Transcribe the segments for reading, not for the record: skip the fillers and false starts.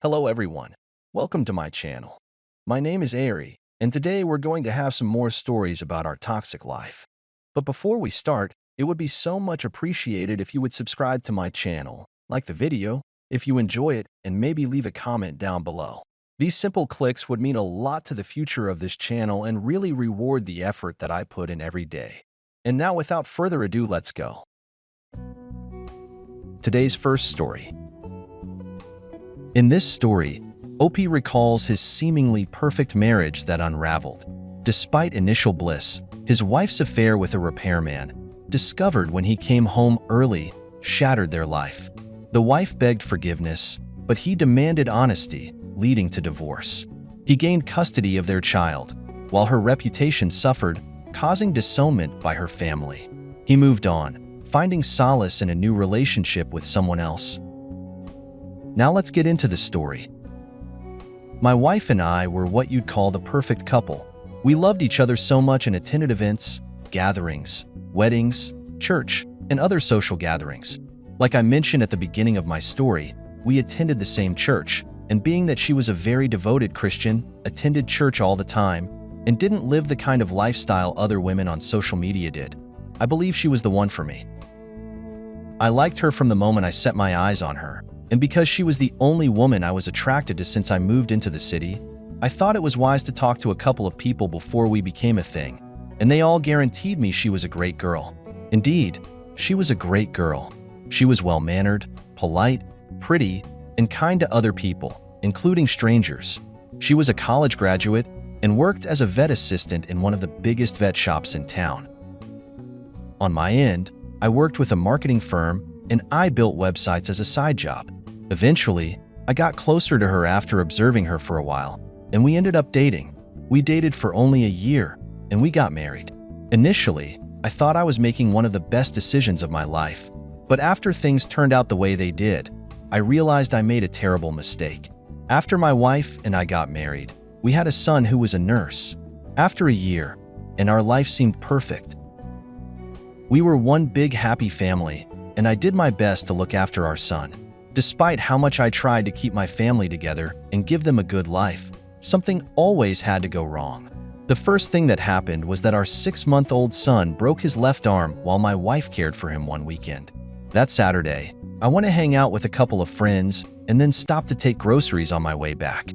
Hello everyone, welcome to my channel. My name is Ari, and today we're going to have some more stories about our toxic life. But before we start, it would be so much appreciated if you would subscribe to my channel, like the video, if you enjoy it, and maybe leave a comment down below. These simple clicks would mean a lot to the future of this channel and really reward the effort that I put in every day. And now without further ado, let's go. Today's first story. In this story, OP recalls his seemingly perfect marriage that unraveled. Despite initial bliss, his wife's affair with a repairman, discovered when he came home early, shattered their life. The wife begged forgiveness, but he demanded honesty, leading to divorce. He gained custody of their child, while her reputation suffered, causing disownment by her family. He moved on, finding solace in a new relationship with someone else. Now let's get into the story. My wife and I were what you'd call the perfect couple. We loved each other so much and attended events, gatherings, weddings, church, and other social gatherings. Like I mentioned at the beginning of my story, we attended the same church, and being that she was a very devoted Christian, attended church all the time, and didn't live the kind of lifestyle other women on social media did, I believe she was the one for me. I liked her from the moment I set my eyes on her. And because she was the only woman I was attracted to since I moved into the city, I thought it was wise to talk to a couple of people before we became a thing, and they all guaranteed me she was a great girl. Indeed, she was a great girl. She was well-mannered, polite, pretty, and kind to other people, including strangers. She was a college graduate and worked as a vet assistant in one of the biggest vet shops in town. On my end, I worked with a marketing firm and I built websites as a side job. Eventually, I got closer to her after observing her for a while, and we ended up dating. We dated for only a year, and we got married. Initially, I thought I was making one of the best decisions of my life, but after things turned out the way they did, I realized I made a terrible mistake. After my wife and I got married, we had a son who was a nurse. After a year, and our life seemed perfect. We were one big happy family, and I did my best to look after our son. Despite how much I tried to keep my family together and give them a good life, something always had to go wrong. The first thing that happened was that our 6-month-old son broke his left arm while my wife cared for him one weekend. That Saturday, I went to hang out with a couple of friends and then stopped to take groceries on my way back.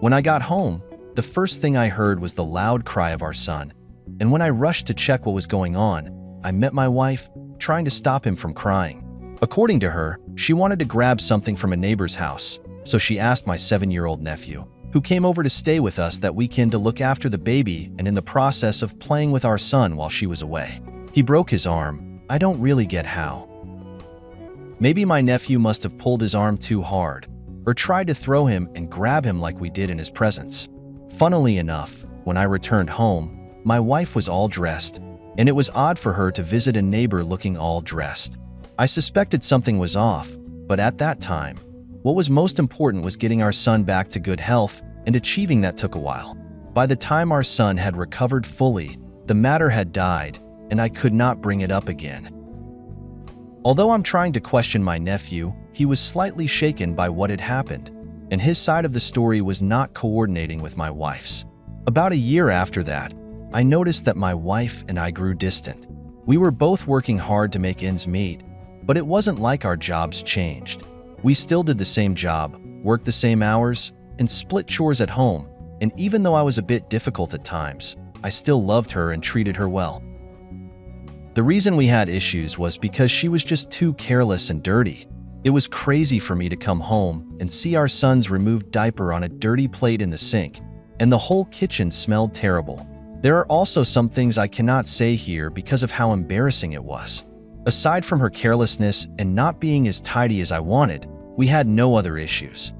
When I got home, the first thing I heard was the loud cry of our son, and when I rushed to check what was going on, I met my wife, trying to stop him from crying. According to her, she wanted to grab something from a neighbor's house, so she asked my 7-year-old nephew, who came over to stay with us that weekend to look after the baby and in the process of playing with our son while she was away. He broke his arm. I don't really get how. Maybe my nephew must have pulled his arm too hard, or tried to throw him and grab him like we did in his presence. Funnily enough, when I returned home, my wife was all dressed, and it was odd for her to visit a neighbor looking all dressed. I suspected something was off, but at that time, what was most important was getting our son back to good health, and achieving that took a while. By the time our son had recovered fully, the matter had died, and I could not bring it up again. Although I'm trying to question my nephew, he was slightly shaken by what had happened, and his side of the story was not coordinating with my wife's. About a year after that, I noticed that my wife and I grew distant. We were both working hard to make ends meet, but it wasn't like our jobs changed. We still did the same job, worked the same hours, and split chores at home, and even though I was a bit difficult at times, I still loved her and treated her well. The reason we had issues was because she was just too careless and dirty. It was crazy for me to come home and see our son's removed diaper on a dirty plate in the sink, and the whole kitchen smelled terrible. There are also some things I cannot say here because of how embarrassing it was. Aside from her carelessness and not being as tidy as I wanted, we had no other issues.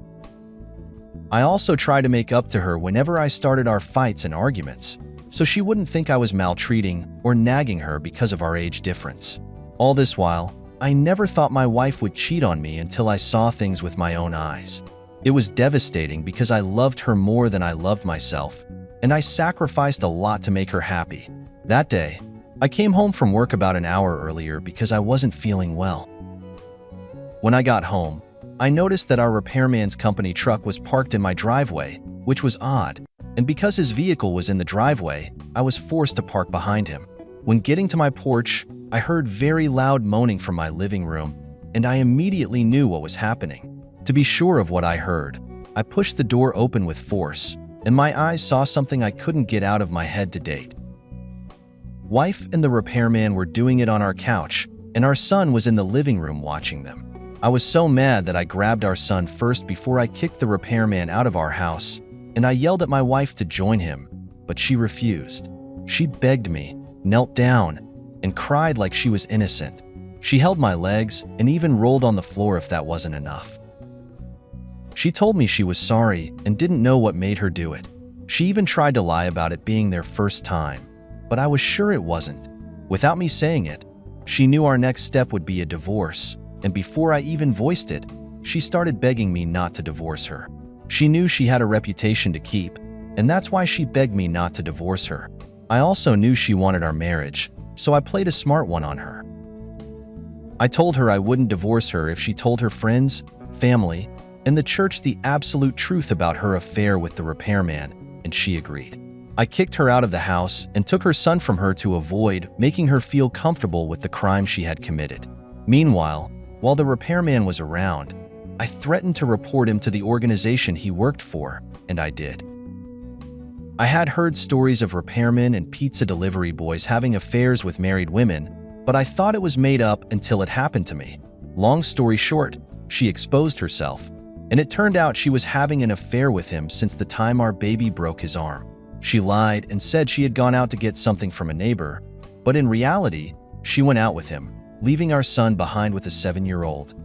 I also tried to make up to her whenever I started our fights and arguments, so she wouldn't think I was maltreating or nagging her because of our age difference. All this while, I never thought my wife would cheat on me until I saw things with my own eyes. It was devastating because I loved her more than I loved myself, and I sacrificed a lot to make her happy. That day, I came home from work about an hour earlier because I wasn't feeling well. When I got home, I noticed that our repairman's company truck was parked in my driveway, which was odd, and because his vehicle was in the driveway, I was forced to park behind him. When getting to my porch, I heard very loud moaning from my living room, and I immediately knew what was happening. To be sure of what I heard, I pushed the door open with force, and my eyes saw something I couldn't get out of my head to date. Wife and the repairman were doing it on our couch, and our son was in the living room watching them. I was so mad that I grabbed our son first before I kicked the repairman out of our house, and I yelled at my wife to join him, but she refused. She begged me, knelt down, and cried like she was innocent. She held my legs and even rolled on the floor if that wasn't enough. She told me she was sorry and didn't know what made her do it. She even tried to lie about it being their first time, but I was sure it wasn't. Without me saying it, she knew our next step would be a divorce, and before I even voiced it, she started begging me not to divorce her. She knew she had a reputation to keep, and that's why she begged me not to divorce her. I also knew she wanted our marriage, so I played a smart one on her. I told her I wouldn't divorce her if she told her friends, family, and the church the absolute truth about her affair with the repairman, and she agreed. I kicked her out of the house and took her son from her to avoid making her feel comfortable with the crime she had committed. Meanwhile, while the repairman was around, I threatened to report him to the organization he worked for, and I did. I had heard stories of repairmen and pizza delivery boys having affairs with married women, but I thought it was made up until it happened to me. Long story short, she exposed herself, and it turned out she was having an affair with him since the time our baby broke his arm. She lied and said she had gone out to get something from a neighbor, but in reality, she went out with him, leaving our son behind with a 7-year-old.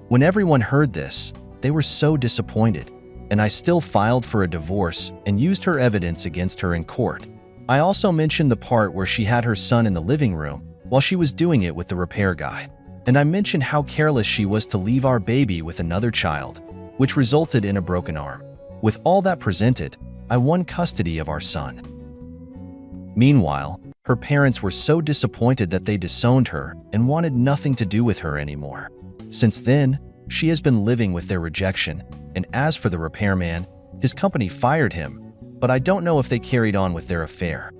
When everyone heard this, they were so disappointed, and I still filed for a divorce and used her evidence against her in court. I also mentioned the part where she had her son in the living room while she was doing it with the repair guy. And I mentioned how careless she was to leave our baby with another child, which resulted in a broken arm. With all that presented, I won custody of our son. Meanwhile, her parents were so disappointed that they disowned her and wanted nothing to do with her anymore. Since then, she has been living with their rejection, and as for the repairman, his company fired him, but I don't know if they carried on with their affair.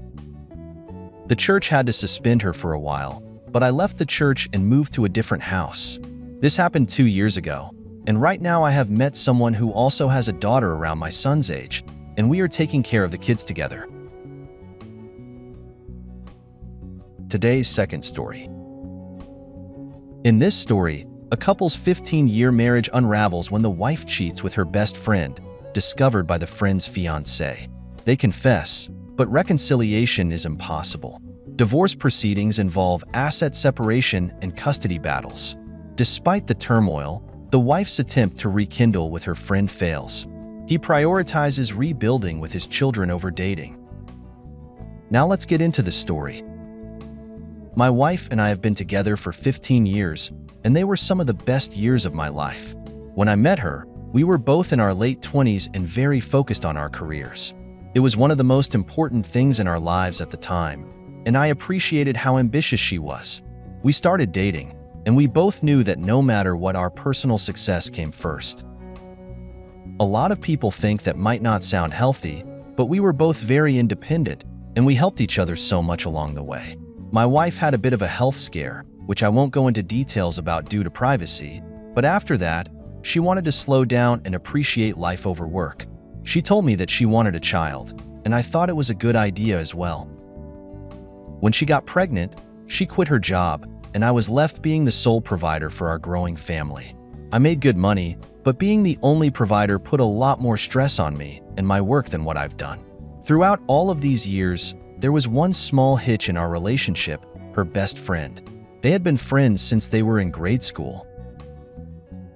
The church had to suspend her for a while, but I left the church and moved to a different house. This happened 2 years ago, and right now I have met someone who also has a daughter around my son's age, and we are taking care of the kids together. Today's second story. In this story, a couple's 15-year marriage unravels when the wife cheats with her best friend, discovered by the friend's fiancé. They confess, but reconciliation is impossible. Divorce proceedings involve asset separation and custody battles. Despite the turmoil, the wife's attempt to rekindle with her friend fails. He prioritizes rebuilding with his children over dating. Now let's get into the story. My wife and I have been together for 15 years, and they were some of the best years of my life. When I met her, we were both in our late 20s and very focused on our careers. It was one of the most important things in our lives at the time, and I appreciated how ambitious she was. We started dating, and we both knew that no matter what, our personal success came first. A lot of people think that might not sound healthy, but we were both very independent, and we helped each other so much along the way. My wife had a bit of a health scare, which I won't go into details about due to privacy, but after that, she wanted to slow down and appreciate life over work. She told me that she wanted a child, and I thought it was a good idea as well. When she got pregnant, she quit her job, and I was left being the sole provider for our growing family. I made good money, but being the only provider put a lot more stress on me and my work than what I've done. Throughout all of these years, there was one small hitch in our relationship: her best friend. They had been friends since they were in grade school.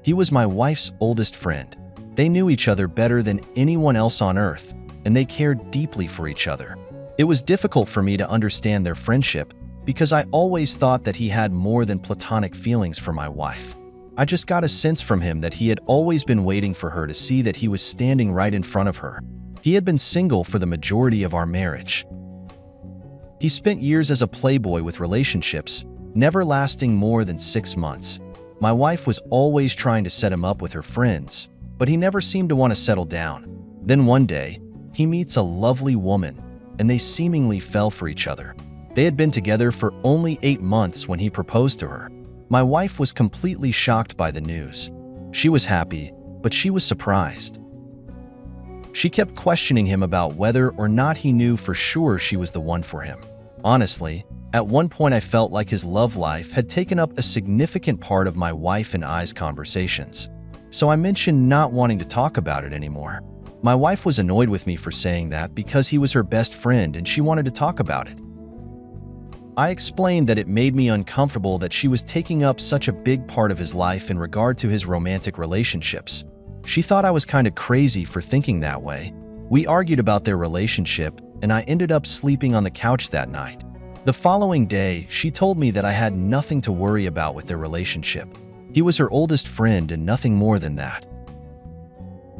He was my wife's oldest friend. They knew each other better than anyone else on earth, and they cared deeply for each other. It was difficult for me to understand their friendship because I always thought that he had more than platonic feelings for my wife. I just got a sense from him that he had always been waiting for her to see that he was standing right in front of her. He had been single for the majority of our marriage. He spent years as a playboy with relationships, never lasting more than 6 months. My wife was always trying to set him up with her friends, but he never seemed to want to settle down. Then one day, he meets a lovely woman, and they seemingly fell for each other. They had been together for only 8 months when he proposed to her. My wife was completely shocked by the news. She was happy, but she was surprised. She kept questioning him about whether or not he knew for sure she was the one for him. Honestly, at one point I felt like his love life had taken up a significant part of my wife and I's conversations. So I mentioned not wanting to talk about it anymore. My wife was annoyed with me for saying that because he was her best friend and she wanted to talk about it. I explained that it made me uncomfortable that she was taking up such a big part of his life in regard to his romantic relationships. She thought I was kind of crazy for thinking that way. We argued about their relationship, and I ended up sleeping on the couch that night. The following day, she told me that I had nothing to worry about with their relationship. He was her oldest friend and nothing more than that.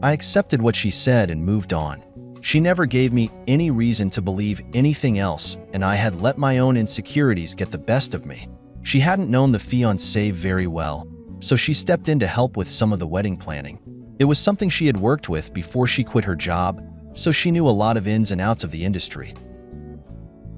I accepted what she said and moved on. She never gave me any reason to believe anything else, and I had let my own insecurities get the best of me. She hadn't known the fiancé very well, so she stepped in to help with some of the wedding planning. It was something she had worked with before she quit her job, so she knew a lot of ins and outs of the industry.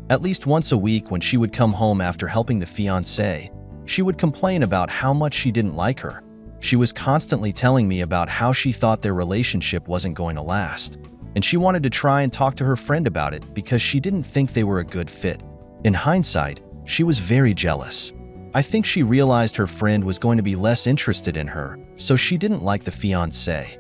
At least once a week when she would come home after helping the fiancé, she would complain about how much she didn't like her. She was constantly telling me about how she thought their relationship wasn't going to last, and she wanted to try and talk to her friend about it because she didn't think they were a good fit. In hindsight, she was very jealous. I think she realized her friend was going to be less interested in her, so she didn't like the fiancé.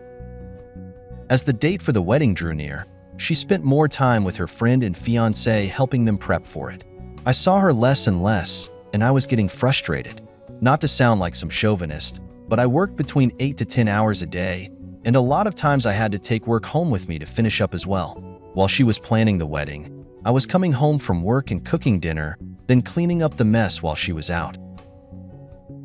As the date for the wedding drew near, she spent more time with her friend and fiancé helping them prep for it. I saw her less and less, and I was getting frustrated. Not to sound like some chauvinist, but I worked between 8 to 10 hours a day, and a lot of times I had to take work home with me to finish up as well. While she was planning the wedding, I was coming home from work and cooking dinner, then cleaning up the mess while she was out.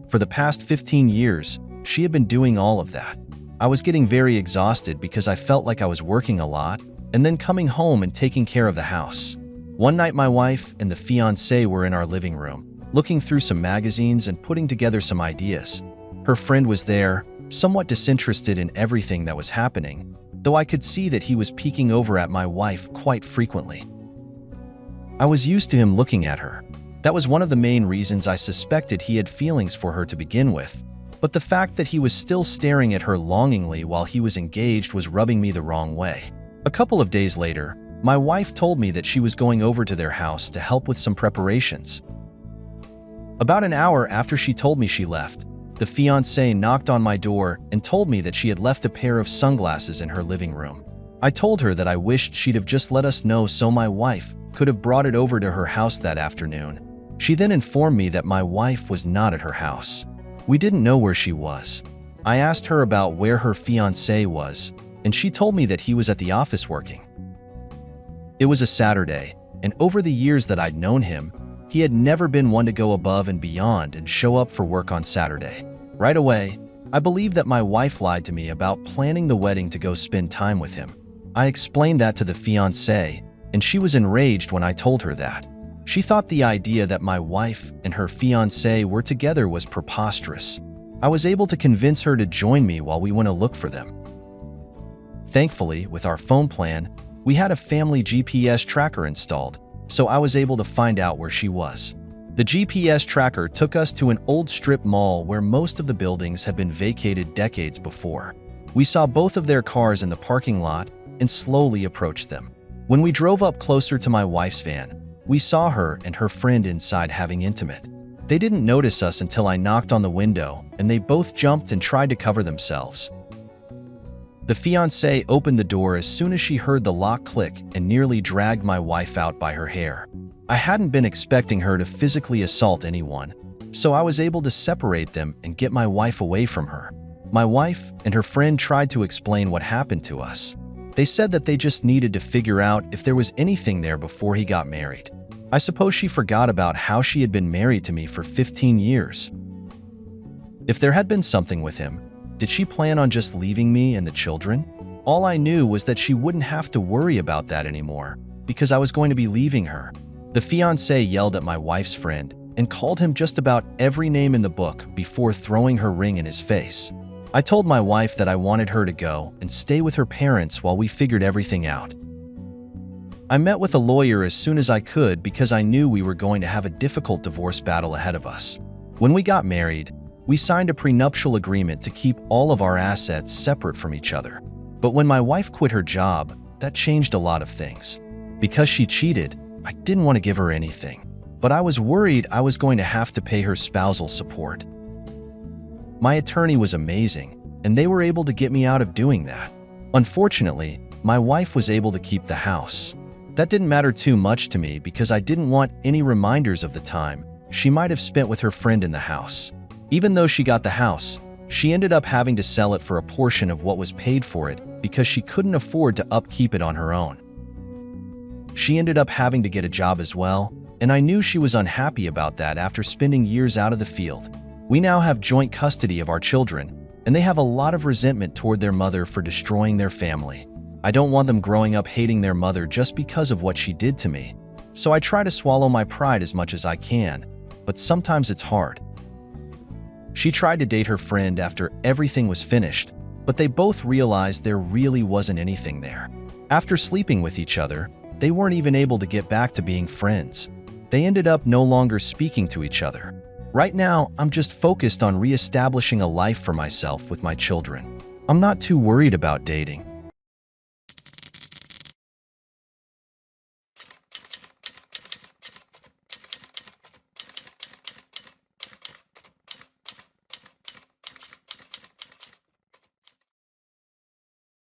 For the past 15 years, she had been doing all of that. I was getting very exhausted because I felt like I was working a lot and then coming home and taking care of the house. One night my wife and the fiancé were in our living room, looking through some magazines and putting together some ideas. Her friend was there, somewhat disinterested in everything that was happening, though I could see that he was peeking over at my wife quite frequently. I was used to him looking at her. That was one of the main reasons I suspected he had feelings for her to begin with, but the fact that he was still staring at her longingly while he was engaged was rubbing me the wrong way. A couple of days later, my wife told me that she was going over to their house to help with some preparations. About an hour after she told me she left, the fiancé knocked on my door and told me that she had left a pair of sunglasses in her living room. I told her that I wished she'd have just let us know so my wife could have brought it over to her house that afternoon. She then informed me that my wife was not at her house. We didn't know where she was. I asked her about where her fiancé was, and she told me that he was at the office working. It was a Saturday, and over the years that I'd known him, he had never been one to go above and beyond and show up for work on Saturday. Right away, I believed that my wife lied to me about planning the wedding to go spend time with him. I explained that to the fiancé, and she was enraged when I told her that. She thought the idea that my wife and her fiancé were together was preposterous. I was able to convince her to join me while we went to look for them. Thankfully, with our phone plan, we had a family GPS tracker installed, so I was able to find out where she was. The GPS tracker took us to an old strip mall where most of the buildings had been vacated decades before. We saw both of their cars in the parking lot and slowly approached them. When we drove up closer to my wife's van, we saw her and her friend inside having intimate. They didn't notice us until I knocked on the window, and they both jumped and tried to cover themselves. The fiancé opened the door as soon as she heard the lock click and nearly dragged my wife out by her hair. I hadn't been expecting her to physically assault anyone, so I was able to separate them and get my wife away from her. My wife and her friend tried to explain what happened to us. They said that they just needed to figure out if there was anything there before he got married. I suppose she forgot about how she had been married to me for 15 years. If there had been something with him, did she plan on just leaving me and the children? All I knew was that she wouldn't have to worry about that anymore, because I was going to be leaving her. The fiancé yelled at my wife's friend, and called him just about every name in the book before throwing her ring in his face. I told my wife that I wanted her to go and stay with her parents while we figured everything out. I met with a lawyer as soon as I could because I knew we were going to have a difficult divorce battle ahead of us. When we got married, we signed a prenuptial agreement to keep all of our assets separate from each other. But when my wife quit her job, that changed a lot of things. Because she cheated, I didn't want to give her anything, but I was worried I was going to have to pay her spousal support. My attorney was amazing, and they were able to get me out of doing that. Unfortunately, my wife was able to keep the house. That didn't matter too much to me because I didn't want any reminders of the time she might have spent with her friend in the house. Even though she got the house, she ended up having to sell it for a portion of what was paid for it because she couldn't afford to upkeep it on her own. She ended up having to get a job as well, and I knew she was unhappy about that after spending years out of the field. We now have joint custody of our children, and they have a lot of resentment toward their mother for destroying their family. I don't want them growing up hating their mother just because of what she did to me, so I try to swallow my pride as much as I can, but sometimes it's hard. She tried to date her friend after everything was finished, but they both realized there really wasn't anything there. After sleeping with each other, they weren't even able to get back to being friends. They ended up no longer speaking to each other. Right now, I'm just focused on reestablishing a life for myself with my children. I'm not too worried about dating.